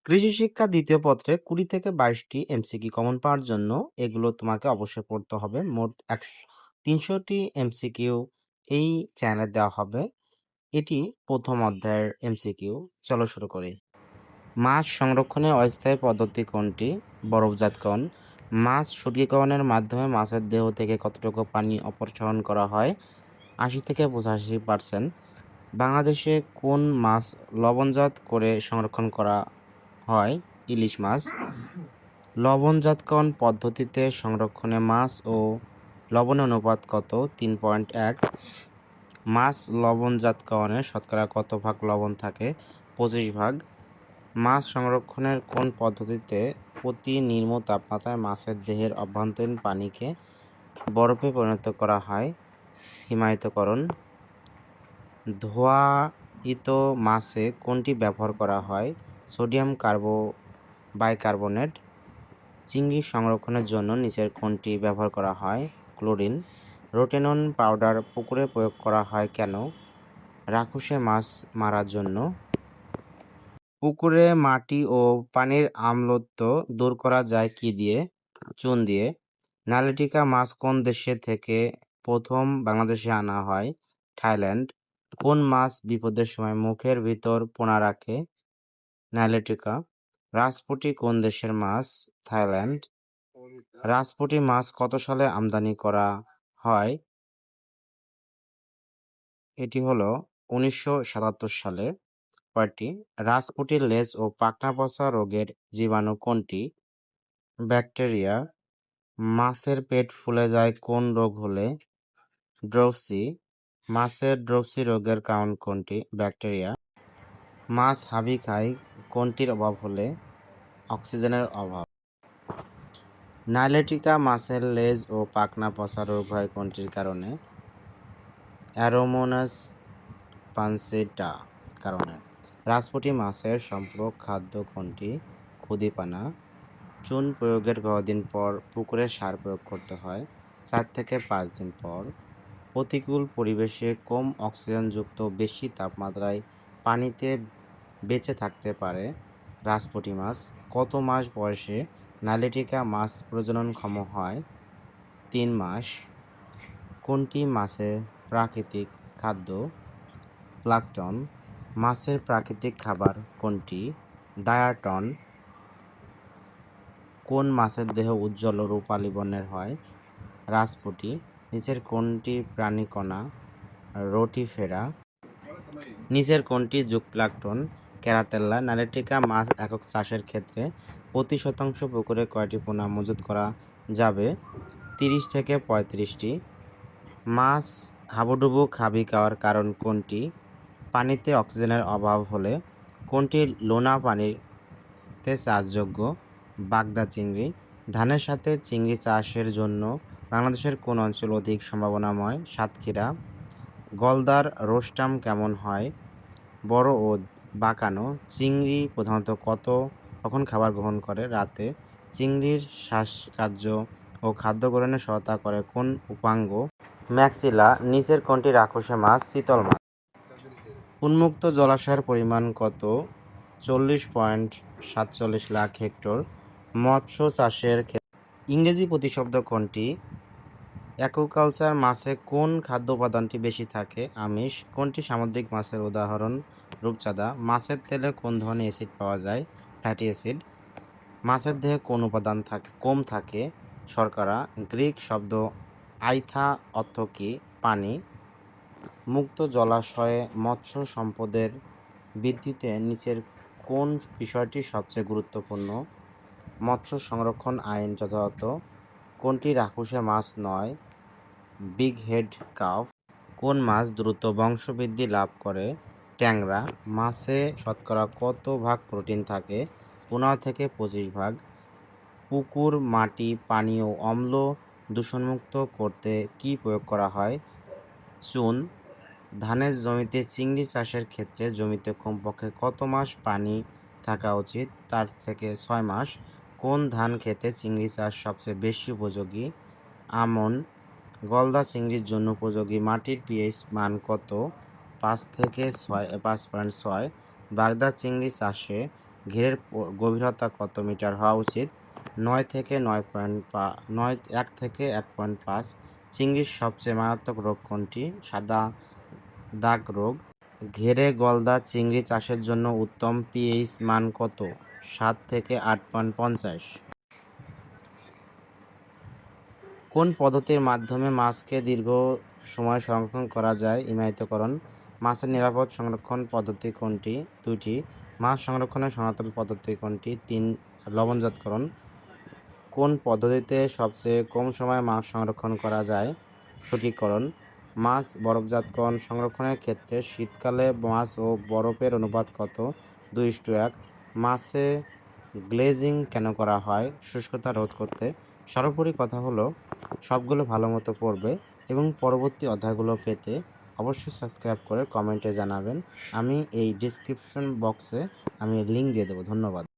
কৃষি শিক্ষা দ্বিতীয় পত্রে ২০ থেকে ২২টি এমসিকিউ কমন পাওয়ার জন্য এগুলো তোমাকে অবশ্যই পড়তে হবে। মোট ৩০০টি এমসিকিউ এই চ্যানেলে দেওয়া হবে। এটি প্রথম অধ্যায়ের এমসিকিউ। চলো শুরু করি। মাছ সংরক্ষণের অস্থায়ী পদ্ধতি কোনটি? বরফজাতকরণ। মাছ শুষ্কীকরণের মাধ্যমে মাছের দেহ থেকে কতটুকু পানি অপসারণ করা হয়? ৮০ থেকে ৮৫%। বাংলাদেশে কোন মাছ লবণজাত করে সংরক্ষণ করা হয়? ইলিশ মাছ। লবণজাতকরণ পদ্ধতিতে সংরক্ষণে মাছ ও লবণের অনুপাত কত? ৩.১। মাছ লবণজাতকরণে শতকরা কত ভাগ লবণ থাকে? ২৫ ভাগ। মাছ সংরক্ষণের কোন পদ্ধতিতে প্রতি নিম্ন তাপমাত্রায় মাছের দেহের অভ্যন্তরীণ পানিকে বরফে পরিণত করা হয়? হিমায়িতকরণ। ধোয়ায়িত মাছে কোনটি ব্যবহার করা হয়? Sodium bicarbonate. চিংড়ি সংরক্ষণের জন্য নিচের কোনটি ব্যবহার করা হয়? ক্লোরিন। রোটেনন পাউডার পুকুরে প্রয়োগ করা হয় কেন? রাক্ষসে মাছ মারার জন্য। পুকুরে মাটি ও পানির আম্লত্ব দূর করা যায় কি দিয়ে? চুন দিয়ে। নালিটিকা মাছ কোন দেশে থেকে প্রথম বাংলাদেশে আনা হয়? থাইল্যান্ড। কোন মাছ বিপদের সময় মুখের ভিতর পোনা রাখে? নাইলেটিকা। রাজপুঁটি কোন দেশের মাছ? থাইল্যান্ড। রাজপুঁটি মাছ কত সালে আমদানি করা হয়? এটি হলো ১৯৭৭ সালে। কয়টি? রাজপুঁটির লেজ ও পাখনা পচা রোগের জীবাণু কোনটি? ব্যাকটেরিয়া। মাছের পেট ফুলে যায় কোন রোগ হলে? ড্রপসি। মাছের ড্রপসি রোগের কারণ কোনটি? ব্যাকটেরিয়া। মাছ হাবি খায় কোনটির অভাব হলে? অক্সিজেনের অভাব। নাইলেটিকা মাছের লেজ ও পাখনা পচা রোগ হয় কোনটির কারণে? অ্যারোমোনাস পানসিটা কারণে। রাজপুঁটি মাছের সম্পূরক খাদ্য কোনটি? খুদিপানা। চুন প্রয়োগের কতদিন পর পুকুরে সার প্রয়োগ করতে হয়? ৪ থেকে ৫ দিন পর। প্রতিকূল পরিবেশে কম অক্সিজেনযুক্ত বেশি তাপমাত্রায় পানিতে বেঁচে থাকতে পারে রাজপুঁটি মাছ। কত মাস বয়সে নাইলেটিকা মাছ প্রজননক্ষম হয়? ৩ মাস। কোনটি মাছের প্রাকৃতিক খাদ্য? প্লাঙ্কটন। মাছের প্রাকৃতিক খাবার কোনটি? ডায়াটন। কোন মাছের দেহ উজ্জ্বল ও রূপালী বর্ণের হয়? রাজপুঁটি। নিচের কোনটি প্রাণীকণা? রোটিফেরা। নিচের কোনটি যুগপ্লাঙ্কটন? ক্যারাতেল্লা। নাইলেটিকা মাছ একক চাষের ক্ষেত্রে প্রতি শতাংশ পুকুরে কয়টি পোনা মজুত করা যাবে? ৩০ থেকে ৩৫টি। মাছ হাবুডুবু খাবি খাওয়ার কারণ কোনটি? পানিতে অক্সিজেনের অভাব হলে। কোনটি লোনা পানিতে চাষযোগ্য? বাগদা চিংড়ি। ধানের সাথে চিংড়ি চাষের জন্য বাংলাদেশের কোন অঞ্চল অধিক সম্ভাবনাময়? সাতক্ষীরা। গলদার রোস্টাম কেমন হয়? বড় ও বাঁকানো। চিংড়ি প্রধানত কখন খাবার গ্রহণ করে? রাতে। চিংড়ির শ্বাসকার্য ও খাদ্য গ্রহণে সহায়তা করে কোন উপাঙ্গ? ম্যাক্সিলা। নিচের কোনটি রাক্ষসে মাছ? চিতল মাছ। উন্মুক্ত জলাশয়ের পরিমাণ কত? 40.47 লাখ হেক্টর। মৎস্য চাষের ক্ষেত্রে ইংরেজি প্রতিশব্দ কোনটি? অ্যাকুয়াকালচার। মাছে কোন খাদ্য উপাদানটি বেশি থাকে? আমিষ। কোনটি সামুদ্রিক মাছের উদাহরণ? রূপচাঁদা। মাছের তেলে কোন ধরনের অ্যাসিড পাওয়া যায়? Fatty acid. মাছের দেহে কোন উপাদান কম থাকে? শর্করা। গ্রিক শব্দ আইথা অর্থ কী? পানি। মুক্ত জলাশয়ে মৎস্য সম্পদের বৃদ্ধিতে নিচের কোন বিষয়টি সবচেয়ে গুরুত্বপূর্ণ? মৎস্য সংরক্ষণ আইন যথাযথ। কোনটি রাক্ষসে মাছ নয়? Big head carp. কোন মাছ দ্রুত বংশবৃদ্ধি লাভ করে? ট্যাংরা। মাছে শতকরা কত ভাগ প্রোটিন থাকে? ১৫ থেকে ২৫ ভাগ। পুকুর, মাটি, পানি ও অম্ল দূষণমুক্ত করতে কী প্রয়োগ করা হয়? চুন। ধানের জমিতে চিংড়ি চাষের ক্ষেত্রে জমিতে কমপক্ষে কত মাস পানি থাকা উচিত? ৪ থেকে ৬ মাস। কোন ধান খেতে চিংড়ি চাষ সবচেয়ে বেশি উপযোগী? আমন। গলদা চিংড়ির জন্য উপযোগী মাটির পিএইচ মান কত? ৫ থেকে ৫.৬। বাগদা চিংড়ি চাষে ঘেরের গভীরতা কত মিটার হওয়া উচিত? 9 থেকে 1 থেকে 1.5। চিংড়ির সবচেয়ে মারাত্মক রোগ কোনটি? সাদা দাগ রোগ। ঘেরে গলদা চিংড়ি চাষের জন্য উত্তম পিএইচ মান কত? 7 থেকে 8.50। কোন পদ্ধতির মাধ্যমে মাছকে দীর্ঘ সময় সংরক্ষণ করা যায়? হিমায়িতকরণ। মাছের নিরাপদ সংরক্ষণ পদ্ধতি কোনটি? 2টি। মাছ সংরক্ষণের সনাতন পদ্ধতি কোনটি? 3 লবণজাতকরণ। কোন পদ্ধতিতে সবচেয়ে কম সময়ে মাছ সংরক্ষণ করা যায়? সঠিককরণ। মাছ বরফজাতকরণ সংরক্ষণের ক্ষেত্রে শীতকালে মাছ ও বরফের অনুপাত কত? 2:1। মাছে গ্লেজিং কেন করা হয়? শুষ্কতা রোধ করতে। সর্বোপরি কথা হলো, সবগুলো ভালো মতো পড়বে এবং পরবর্তী অধ্যায়গুলো পেতে অবশ্যই সাবস্ক্রাইব করে কমেন্টে জানাবেন। আমি এই ডিসক্রিপশন বক্সে লিঙ্ক দিয়ে দেবো। ধন্যবাদ।